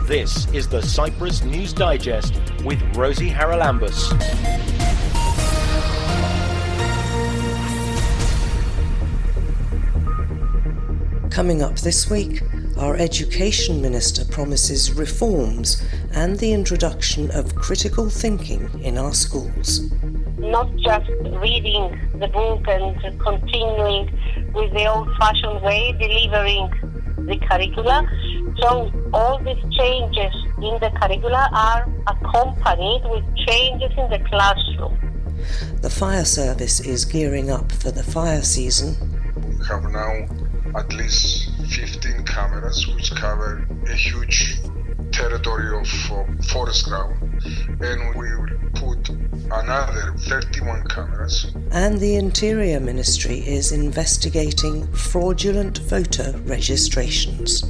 This is the Cyprus News Digest with Rosie Haralambous. Coming up this week, our Education Minister promises reforms and the introduction of critical thinking in our schools. Not just reading the book and continuing with the old-fashioned way, delivering the curricula. So all these changes in the curricula are accompanied with changes in the classroom. The fire service is gearing up for the fire season. We have now at least 15 cameras which cover a huge territory of forest ground, and we will put another 31 cameras. And the Interior Ministry is investigating fraudulent voter registrations.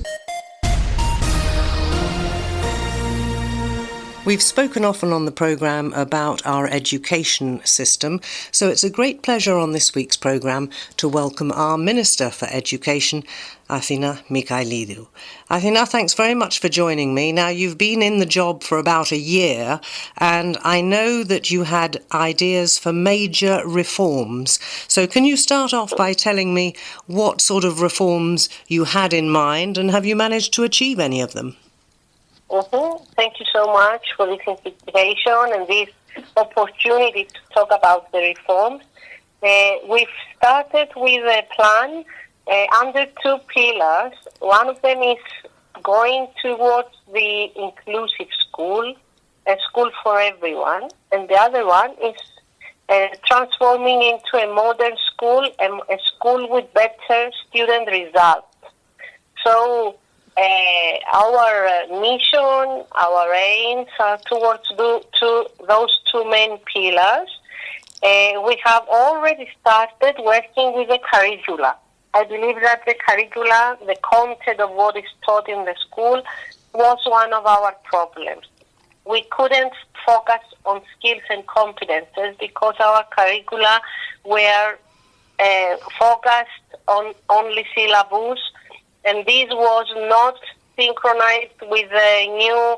We've spoken often on the programme about our education system, so it's a great pleasure on this week's programme to welcome our Minister for Education, Athina Michailidou. Athina, thanks very much for joining me. Now, you've been in the job for about a year, and I know that you had ideas for major reforms. So can you start off by telling me what sort of reforms you had in mind, and have you managed to achieve any of them? Thank you so much for this invitation and this opportunity to talk about the reforms. We've started with a plan under two pillars. One of them is going towards the inclusive school, a school for everyone, and the other one is transforming into a modern school, a school with better student results. So our mission, our aims are towards those two main pillars. We have already started working with the curricula. I believe that the curricula, the content of what is taught in the school, was one of our problems. We couldn't focus on skills and competences because our curricula were focused on only syllabus, and this was not synchronized with the new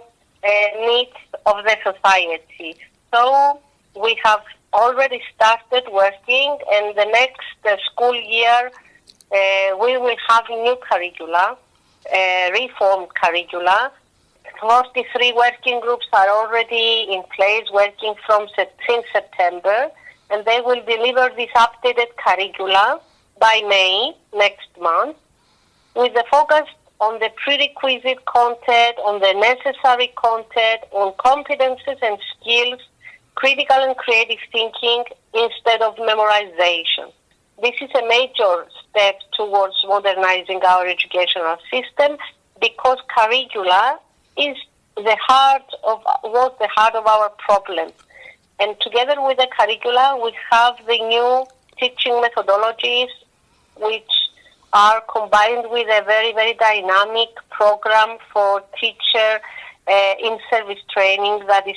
needs of the society. So we have already started working, and the next school year we will have new curricula, reformed curricula. 43 working groups are already in place working since September, and they will deliver this updated curricula by May next month, with the focus on the prerequisite content, on the necessary content, on competences and skills, critical and creative thinking instead of memorization. This is a major step towards modernizing our educational system because curricula was the heart of our problem. And together with the curricula, we have the new teaching methodologies, which are combined with a very, very dynamic program for teacher in-service training that is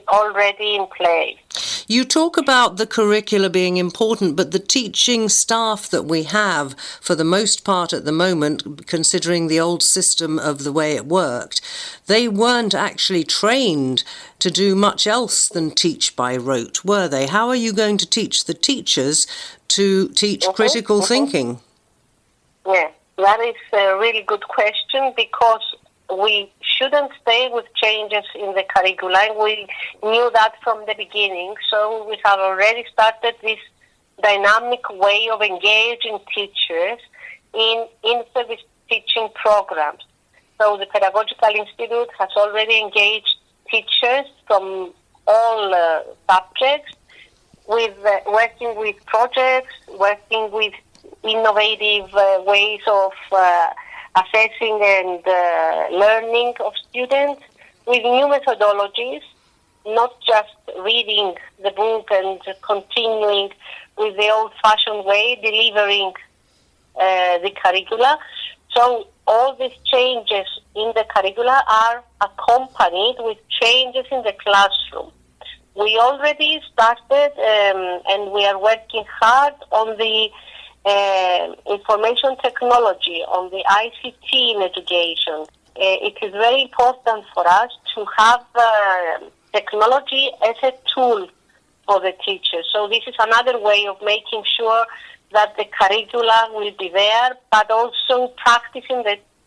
already in place. You talk about the curricula being important, but the teaching staff that we have, for the most part at the moment, considering the old system of the way it worked, they weren't actually trained to do much else than teach by rote, were they? How are you going to teach the teachers to teach critical thinking? Yeah, that is a really good question because we shouldn't stay with changes in the curriculum. We knew that from the beginning, so we have already started this dynamic way of engaging teachers in in-service teaching programs. So the Pedagogical Institute has already engaged teachers from all subjects, with working with projects, working with innovative ways of assessing and learning of students, with new methodologies, not just reading the book and continuing with the old-fashioned way, delivering the curricula. So all these changes in the curricula are accompanied with changes in the classroom. We already started and we are working hard on the information technology, on the ICT in education. it is very important for us to have technology as a tool for the teachers. So this is another way of making sure that the curricula will be there, but also practice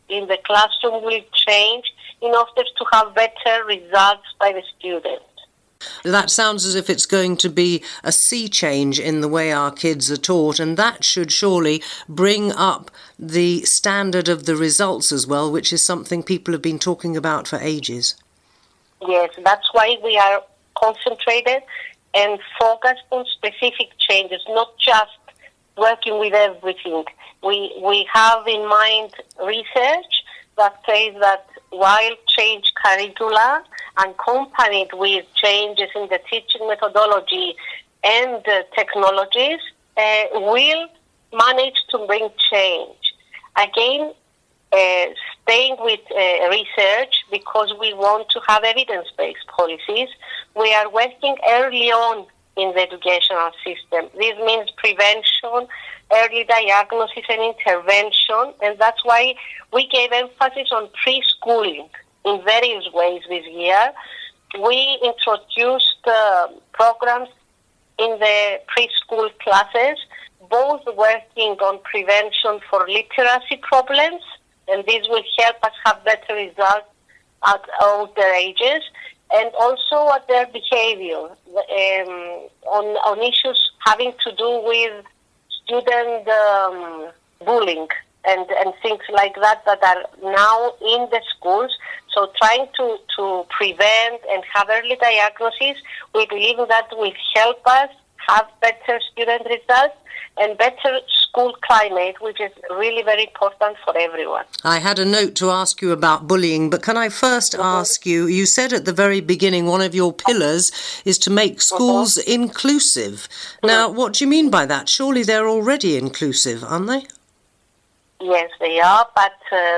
in the classroom will change in order to have better results by the students. That sounds as if it's going to be a sea change in the way our kids are taught, and that should surely bring up the standard of the results as well, which is something people have been talking about for ages. Yes, that's why we are concentrated and focused on specific changes, not just working with everything. We have in mind research that says that while change curricula accompanied with changes in the teaching methodology and technologies will manage to bring change. Again, staying with research, because we want to have evidence-based policies, we are working early on in the educational system. This means prevention, early diagnosis and intervention, and that's why we gave emphasis on preschooling in various ways this year. We introduced programs in the preschool classes, both working on prevention for literacy problems, and this will help us have better results at older ages, and also at their behavior, on issues having to do with student bullying and things like that are now in the schools. So trying to prevent and have early diagnosis, we believe that will help us have better student results and better school climate, which is really very important for everyone. I had a note to ask you about bullying, but can I first ask you, you said at the very beginning one of your pillars is to make schools inclusive. Now, what do you mean by that? Surely they're already inclusive, aren't they? Yes, they are, but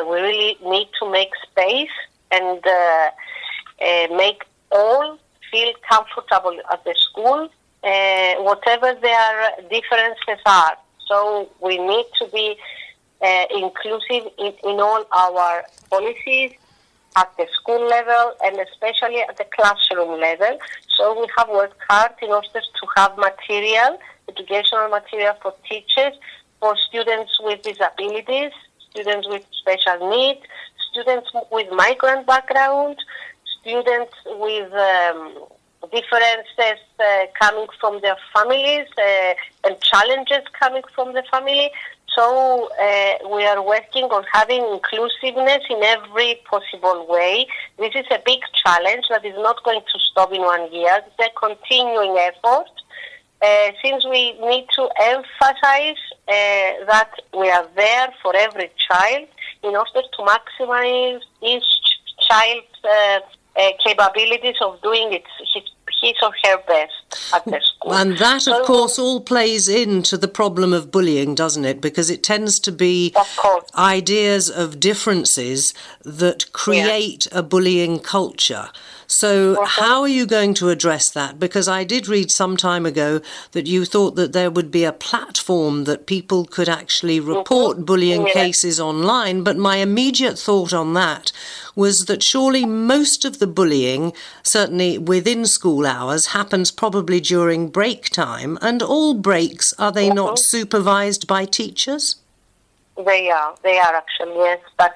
we really need to make space and make all feel comfortable at the school, whatever their differences are. So we need to be inclusive in all our policies at the school level and especially at the classroom level. So we have worked hard in order to have material, educational material for teachers, for students with disabilities, students with special needs, students with migrant background, students with differences coming from their families and challenges coming from the family. So we are working on having inclusiveness in every possible way. This is a big challenge that is not going to stop in 1 year. It's a continuing effort. Since we need to emphasize that we are there for every child in order to maximize each child's capabilities of doing his or her best at the school. And that, of course, all plays into the problem of bullying, doesn't it? Because it tends to be ideas of differences that create a bullying culture. So how are you going to address that? Because I did read some time ago that you thought that there would be a platform that people could actually report bullying cases online, but my immediate thought on that was that surely most of the bullying, certainly within school hours, happens probably during break time, and all breaks, are they not supervised by teachers? They are actually, yes, but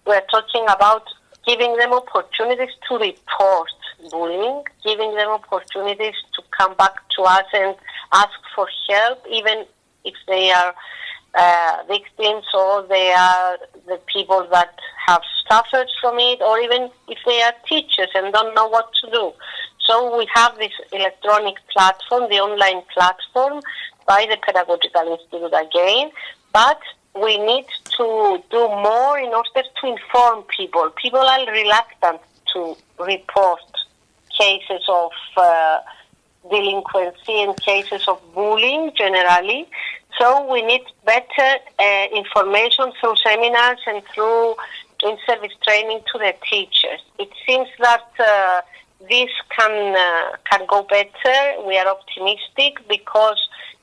we're talking about giving them opportunities to report bullying, giving them opportunities to come back to us and ask for help, even if they are victims or they are the people that have suffered from it, or even if they are teachers and don't know what to do. So we have this electronic platform, the online platform by the Pedagogical Institute again, but we need to do more in order to inform people. People are reluctant to report cases of delinquency and cases of bullying generally. So we need better information through seminars and through in-service training to the teachers. It seems that this can go better. We are optimistic because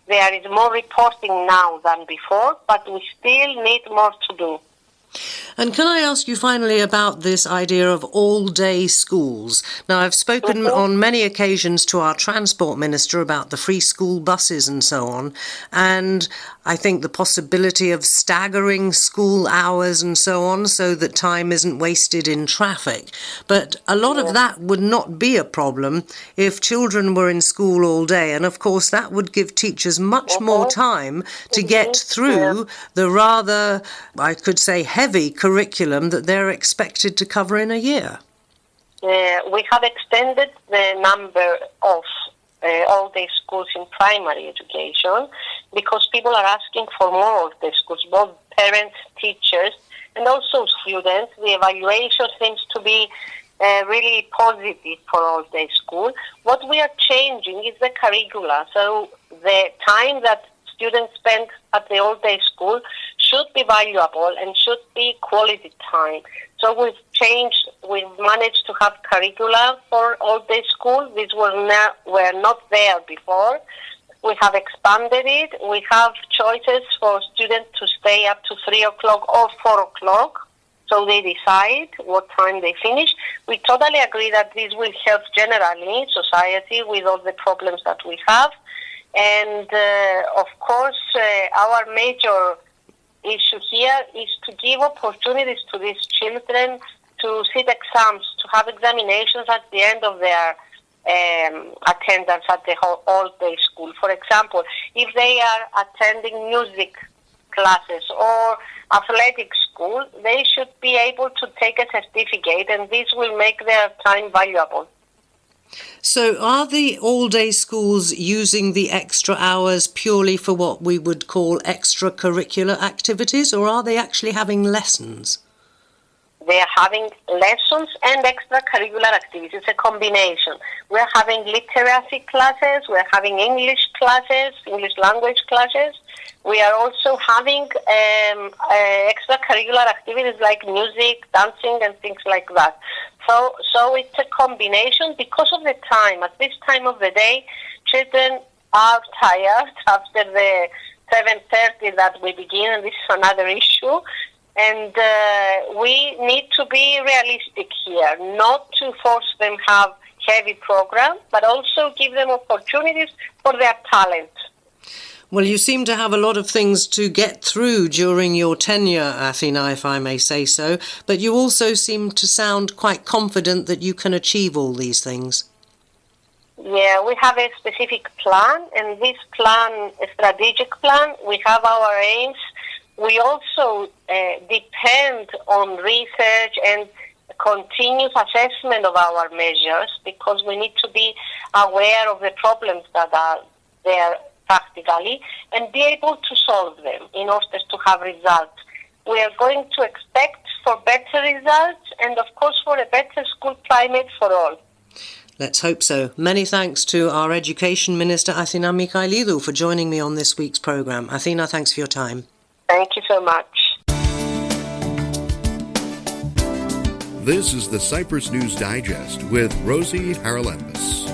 there is more reporting now than before, but we still need more to do. And can I ask you finally about this idea of all-day schools? Now, I've spoken on many occasions to our Transport Minister about the free school buses and so on, and I think the possibility of staggering school hours and so on so that time isn't wasted in traffic. But a lot of that would not be a problem if children were in school all day, and of course that would give teachers much more time to get through the rather, I could say, heavy curriculum that they're expected to cover in a year. We have extended the number of all-day schools in primary education because people are asking for more all-day schools, both parents, teachers, and also students. The evaluation seems to be really positive for all-day school. What we are changing is the curricula. So the time that students spend at the all-day school should be valuable and should be quality time. So we've managed to have curricula for all-day school. These were not there before. We have expanded it. We have choices for students to stay up to 3 o'clock or 4 o'clock. So they decide what time they finish. We totally agree that this will help generally society with all the problems that we have. And of course, our major issue here is to give opportunities to these children to sit exams, to have examinations at the end of their attendance at the all-day school. For example, if they are attending music classes or athletic school, they should be able to take a certificate, and this will make their time valuable. So are the all-day schools using the extra hours purely for what we would call extracurricular activities, or are they actually having lessons? They are having lessons and extracurricular activities. It's a combination. We're having literacy classes, we're having English classes, English language classes. We are also having extracurricular activities like music, dancing, and things like that. So it's a combination because of the time. At this time of the day, children are tired after the 7:30 that we begin, and this is another issue. And we need to be realistic here, not to force them to have heavy programs, but also give them opportunities for their talent. Well, you seem to have a lot of things to get through during your tenure, Athina, if I may say so, but you also seem to sound quite confident that you can achieve all these things. Yeah, we have a specific plan, and this plan, a strategic plan, we have our aims. We also depend on research and continuous assessment of our measures because we need to be aware of the problems that are there practically and be able to solve them in order to have results. We are going to expect for better results and, of course, for a better school climate for all. Let's hope so. Many thanks to our Education Minister, Athina Michailidou, for joining me on this week's programme. Athina, thanks for your time. Thank you so much. This is the Cyprus News Digest with Rosie Haralambous.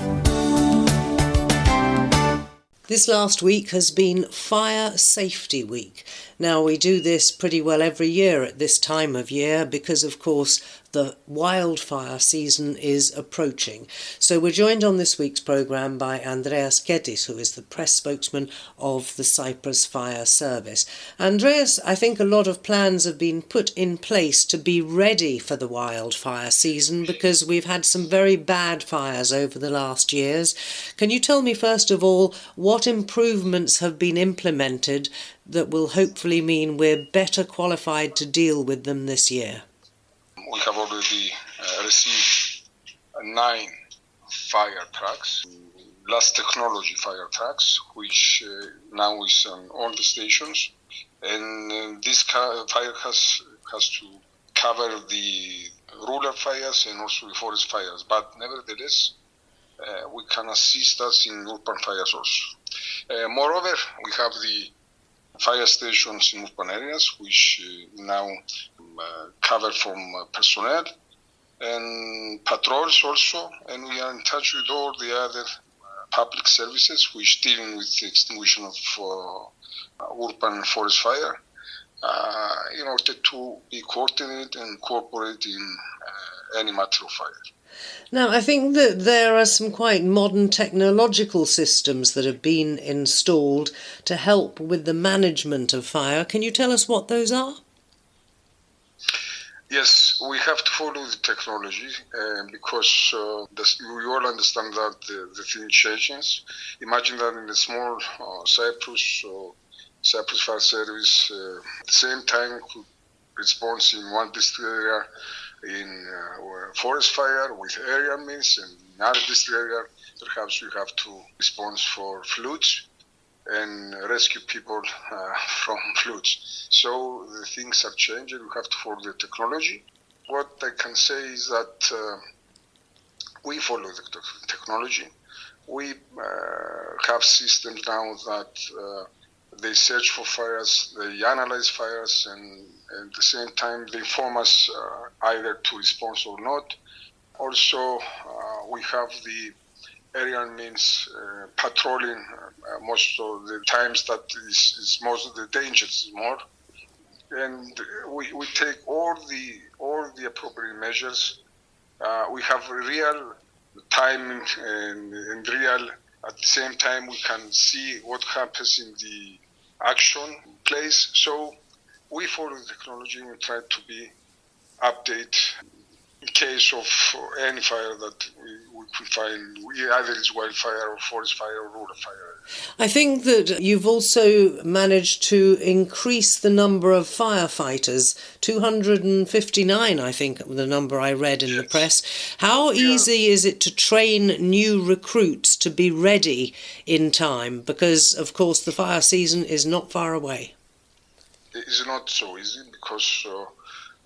This last week has been Fire Safety Week. Now, we do this pretty well every year at this time of year because, of course, the wildfire season is approaching. So we're joined on this week's programme by Andreas Ketis, who is the press spokesman of the Cyprus Fire Service. Andreas, I think a lot of plans have been put in place to be ready for the wildfire season because we've had some very bad fires over the last years. Can you tell me, first of all, what improvements have been implemented that will hopefully mean we're better qualified to deal with them this year? We have already received 9 fire trucks, last technology fire trucks, which now is on all the stations. And this fire has to cover the rural fires and also the forest fires. But nevertheless, we can assist us in urban fires also. Moreover, we have the fire stations in urban areas, which now cover from personnel and patrols also, and we are in touch with all the other public services which dealing with the extinguishing of urban forest fire. in order to be coordinated and cooperate in any matter of fire. Now, I think that there are some quite modern technological systems that have been installed to help with the management of fire. Can you tell us what those are? Yes, we have to follow the technology because we all understand that the thing changes. Imagine that in the small Cyprus Fire Service, at the same time could respond in one district area in forest fire with aerial means, and in other district area perhaps we have to respond for floods and rescue people from floods. So the things are changing. We have to follow the technology. What I can say is that we follow the technology. We have systems now that they search for fires, they analyze fires, and at the same time they inform us either to respond or not. Also, we have the aerial means patrolling most of the times that is most of the dangers more, and we take all the appropriate measures. We have real time and real at the same time we can see what happens in the action place. So we follow the technology and we try to be updated in case of any fire that we could find, either it's wildfire or forest fire or rural fire. I think that you've also managed to increase the number of firefighters, 259, I think, the number I read in the press. How easy is it to train new recruits to be ready in time? Because, of course, the fire season is not far away. It is not so easy because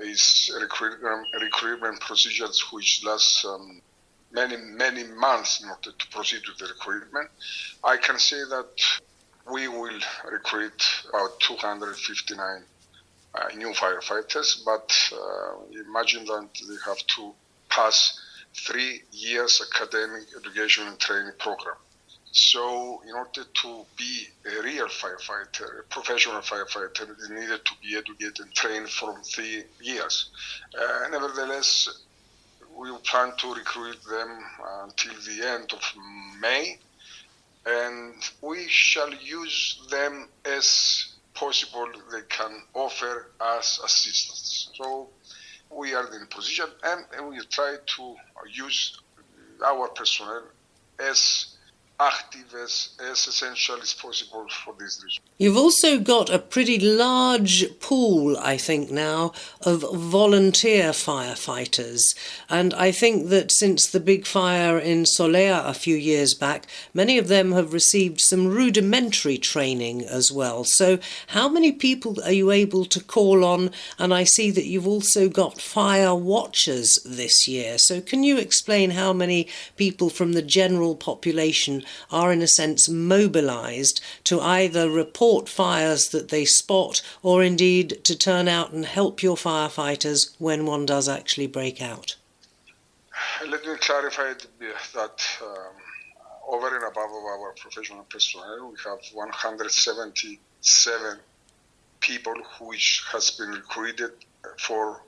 it's recruitment procedures which last many months in order to proceed with the recruitment. I can say that we will recruit about 259 new firefighters, but imagine that they have to pass 3 years academic education and training program. So in order to be a real firefighter, a professional firefighter, they needed to be educated and trained from 3 years. Nevertheless, we plan to recruit them until the end of May, and we shall use them as possible they can offer us assistance. So we are in a position and we try to use our personnel as active, as essential as possible for this reason. You've also got a pretty large pool, I think now, of volunteer firefighters. And I think that since the big fire in Solea a few years back, many of them have received some rudimentary training as well. So how many people are you able to call on? And I see that you've also got fire watchers this year. So can you explain how many people from the general population are in a sense mobilised to either report fires that they spot or indeed to turn out and help your firefighters when one does actually break out? Let me clarify that over and above our professional personnel, we have 177 people which has been recruited for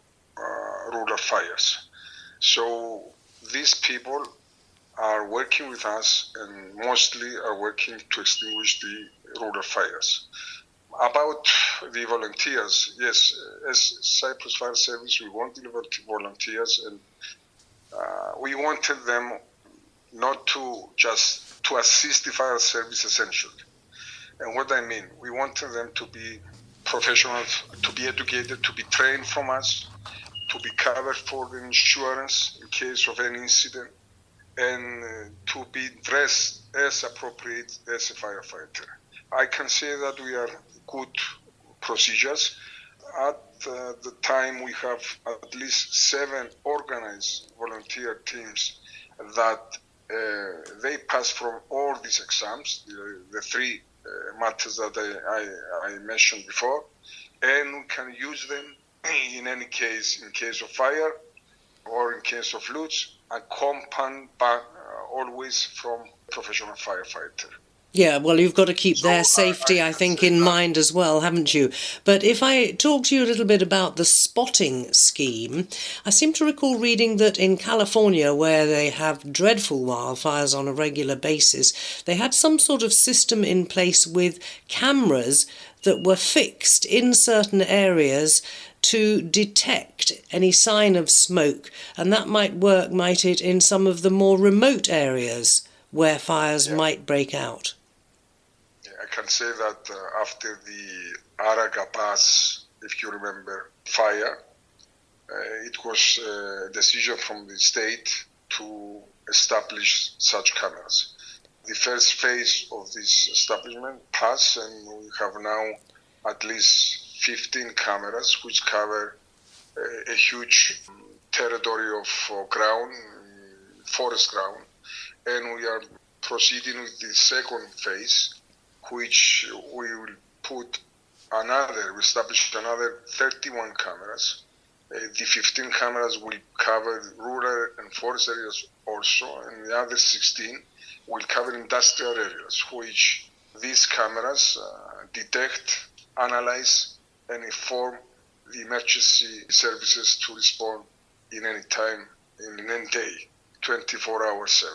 rural fires. So these people are working with us and mostly are working to extinguish the rural fires. About the volunteers, yes, as Cyprus Fire Service, we want the volunteers, and we wanted them not to just to assist the fire service essentially. And what I mean, we wanted them to be professionals, to be educated, to be trained from us, to be covered for the insurance in case of any incident, and to be dressed as appropriate as a firefighter. I can say that we are good procedures. At the time, we have at least 7 organized volunteer teams that they pass from all these exams, the 3 matters that I mentioned before, and we can use them in any case, in case of fire or in case of floods, accompanied by always from professional firefighter. Yeah, well, you've got to keep So their safety, I can think, say in that. mind as well, haven't you? But if I talk to you a little bit about the spotting scheme, I seem to recall reading that in California, where they have dreadful wildfires on a regular basis, they had some sort of system in place with cameras that were fixed in certain areas to detect any sign of smoke, and that might work, might it, in some of the more remote areas where fires Yeah. might break out? I can say that after the Araga Pass, if you remember, fire, it was a decision from the state to establish such cameras. The first phase of this establishment passed, and we have now at least 15 cameras which cover a huge territory of ground, forest ground, and we are proceeding with the second phase, which we will establish another 31 cameras. The 15 cameras will cover rural and forest areas also, and the other 16 will cover industrial areas, which these cameras detect, analyze, and inform the emergency services to respond in any time, in any day, 24 hours 7.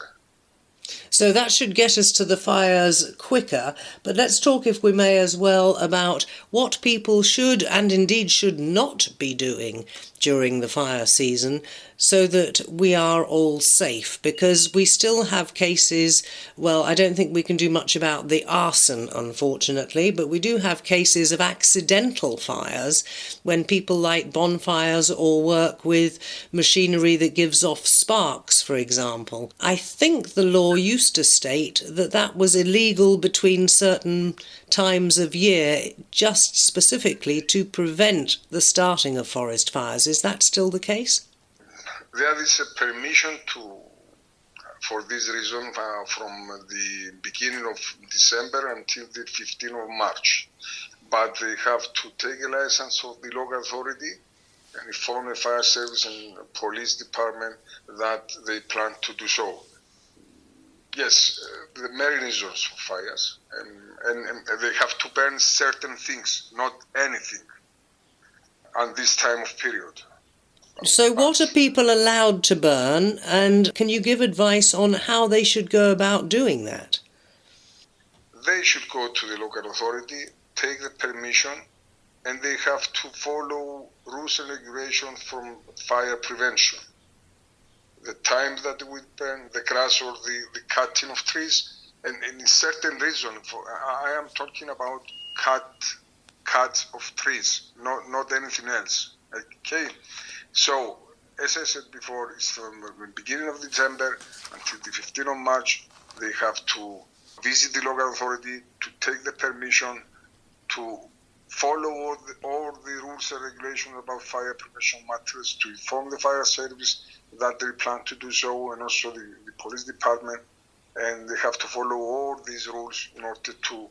So that should get us to the fires quicker, but let's talk, if we may, as well about what people should and indeed should not be doing during the fire season so that we are all safe, because we still have cases, well, I don't think we can do much about the arson, unfortunately, but we do have cases of accidental fires when people light bonfires or work with machinery that gives off sparks, for example. I think the law used to state that that was illegal between certain times of year, just specifically to prevent the starting of forest fires. Is that still the case? There is a permission for this reason from the beginning of December until the 15th of March. But they have to take a license of the local authority and inform the fire service and police department that they plan to do so. Yes, there are many reasons for fires, and they have to burn certain things, not anything, at this time of period. So what are people allowed to burn, and can you give advice on how they should go about doing that? They should go to the local authority, take the permission, and they have to follow rules and regulations from fire prevention. The time that we burn the grass or the cutting of trees, and in certain reason, I am talking about cuts of trees, not anything else. Okay, so as I said before, it's from the beginning of December until the 15th of March. They have to visit the local authority to take the permission to follow all the rules and regulations about fire prevention matters, to inform the fire service that they plan to do so, and also the police department, and they have to follow all these rules in order to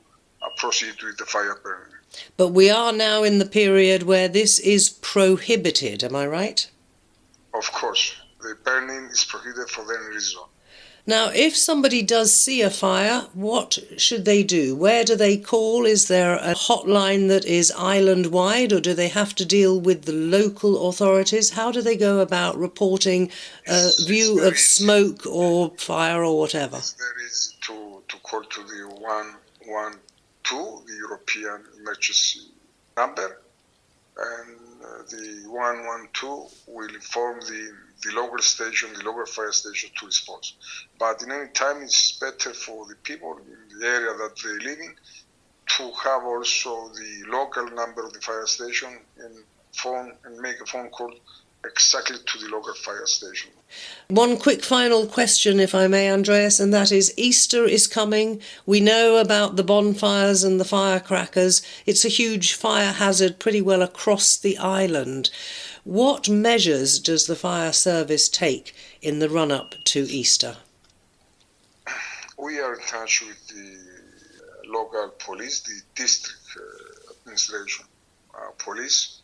proceed with the fire burning. But we are now in the period where this is prohibited, am I right? Of course, the burning is prohibited for any reason. Now, if somebody does see a fire, what should they do? Where do they call? Is there a hotline that is island-wide, or do they have to deal with the local authorities? How do they go about reporting a view of smoke or fire or whatever? It's very easy to call to the 112, the European emergency number, and the 112 will inform the local station, the local fire station to respond. But in any time, it's better for the people in the area that they live in to have also the local number of the fire station and make a phone call exactly to the local fire station. One quick final question, if I may, Andreas, and that is, Easter is coming. We know about the bonfires and the firecrackers. It's a huge fire hazard pretty well across the island. What measures does the fire service take in the run-up to Easter? We are in touch with the local police, the district administration police.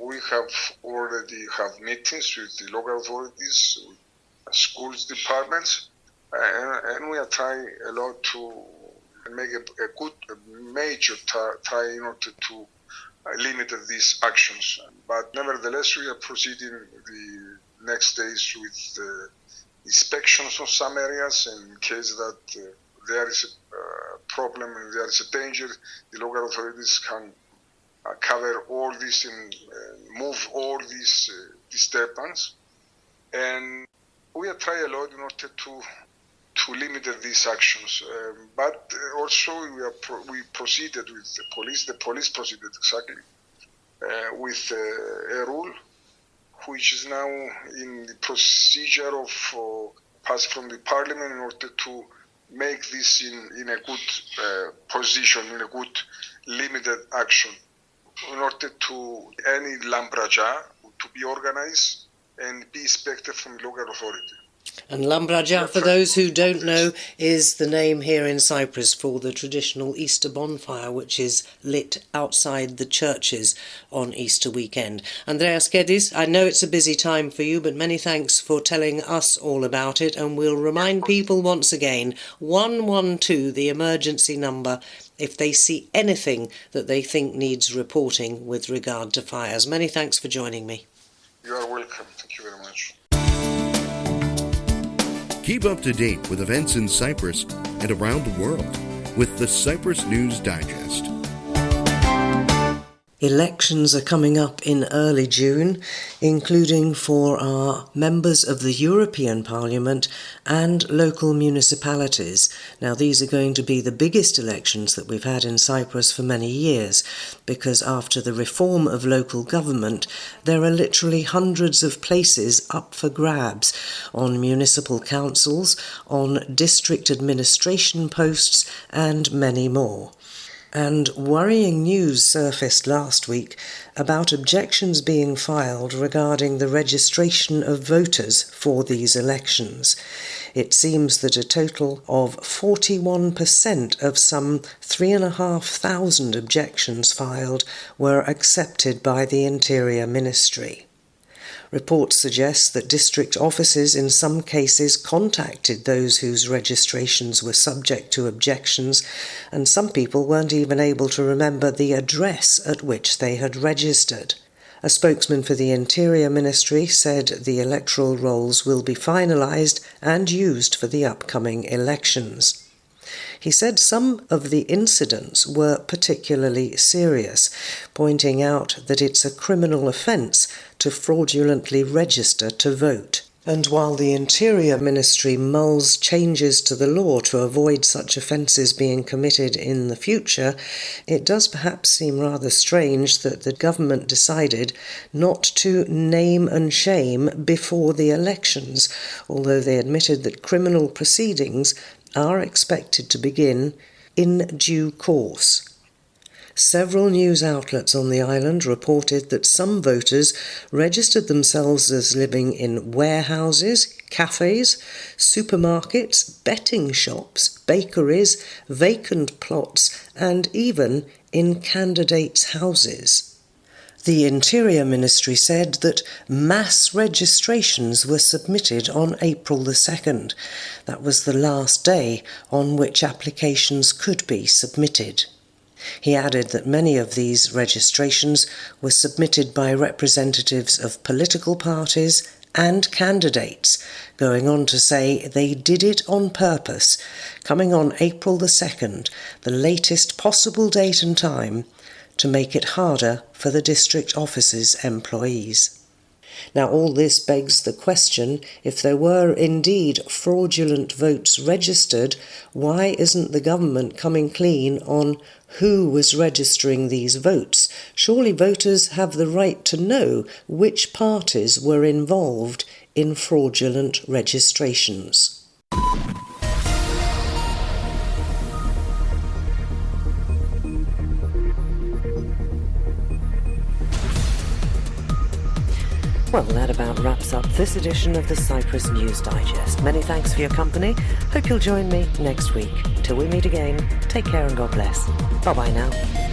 We have already have meetings with the local authorities, with schools departments, and we are trying a lot to make a major try in order to limit these actions. But nevertheless, we are proceeding the next days with inspections of some areas, and in case that there is a problem and there is a danger, the local authorities can cover all this and move all these disturbance. And we are trying a lot in order to limit these actions. But also we proceeded with the police. The police proceeded exactly with a rule which is now in the procedure of pass from the parliament in order to make this in a good position, in a good limited action, in order to any lambraja to be organized and be inspected from the local authority. And lambraja, for those who don't know, is the name here in Cyprus for the traditional Easter bonfire, which is lit outside the churches on Easter weekend. Andreas Gedis, I know it's a busy time for you, but many thanks for telling us all about it, and we'll remind people once again, 112, the emergency number, if they see anything that they think needs reporting with regard to fires. Many thanks for joining me. You are welcome. Thank you very much. Keep up to date with events in Cyprus and around the world with the Cyprus News Digest. Elections are coming up in early June, including for our members of the European Parliament and local municipalities. Now, these are going to be the biggest elections that we've had in Cyprus for many years, because after the reform of local government, there are literally hundreds of places up for grabs on municipal councils, on district administration posts, and many more. And worrying news surfaced last week about objections being filed regarding the registration of voters for these elections. It seems that a total of 41% of some 3,500 objections filed were accepted by the Interior Ministry. Reports suggest that district offices in some cases contacted those whose registrations were subject to objections, and some people weren't even able to remember the address at which they had registered. A spokesman for the Interior Ministry said the electoral rolls will be finalised and used for the upcoming elections. He said some of the incidents were particularly serious, pointing out that it's a criminal offence to fraudulently register to vote. And while the Interior Ministry mulls changes to the law to avoid such offences being committed in the future, it does perhaps seem rather strange that the government decided not to name and shame before the elections, although they admitted that criminal proceedings are expected to begin in due course. Several news outlets on the island reported that some voters registered themselves as living in warehouses, cafes, supermarkets, betting shops, bakeries, vacant plots, and even in candidates' houses. The Interior Ministry said that mass registrations were submitted on April the 2nd. That was the last day on which applications could be submitted. He added that many of these registrations were submitted by representatives of political parties and candidates, going on to say they did it on purpose, coming on April the 2nd, the latest possible date and time, to make it harder for the district office's employees. Now, all this begs the question, if there were indeed fraudulent votes registered, why isn't the government coming clean on who was registering these votes? Surely voters have the right to know which parties were involved in fraudulent registrations. Well, that about wraps up this edition of the Cyprus News Digest. Many thanks for your company. Hope you'll join me next week. Till we meet again, take care and God bless. Bye-bye now.